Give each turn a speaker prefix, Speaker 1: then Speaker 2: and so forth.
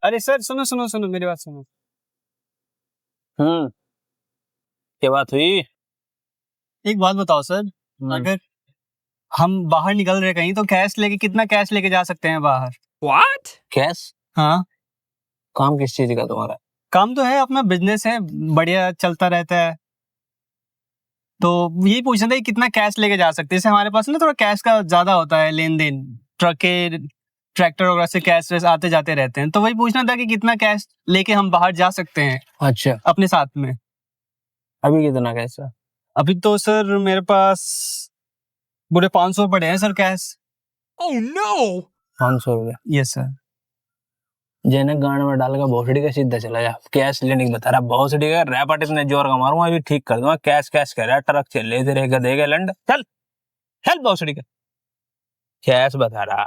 Speaker 1: अरे सर सुनो सुनो सुनो, मेरी बात सुनो।
Speaker 2: क्या बात हुई?
Speaker 1: एक बात बताओ सर, अगर हम बाहर निकल रहे कहीं तो कैश लेके, कितना कैश लेके जा सकते हैं बाहर?
Speaker 2: व्हाट? कैश?
Speaker 1: हाँ,
Speaker 2: काम किस चीज का तुम्हारा?
Speaker 1: काम तो है, अपना बिजनेस है, बढ़िया चलता रहता है। तो यही पूछना था कि कितना कैश लेके जा सकते हैं। जैसे हमारे पास ना थोड़ा कैश का ज्यादा होता है लेन देन, ट्रैक्टर वगैरह से कैश वैस आते जाते रहते हैं, तो वही पूछना था कि कितना कैश लेके हम बाहर जा सकते हैं
Speaker 2: अच्छा,
Speaker 1: अपने साथ में।
Speaker 2: अभी कितना कैश है?
Speaker 1: अभी तो सर मेरे पास पूरे 500 पड़े हैं सर कैश।
Speaker 2: ओह नो! 500 रुपया?
Speaker 1: Yes sir.
Speaker 2: जेने गांड में डाल के भोसड़ी का सीधा चला जा। कैश लेने की बता रहा, भोसड़ी का रैपट इतने जोर का मारूंगा अभी ठीक कर दूंगा। कैश कैश कह रहा, ट्रक चल ले तेरे गधे के लंड। चल चल भोसड़ी का कैश बता रहा।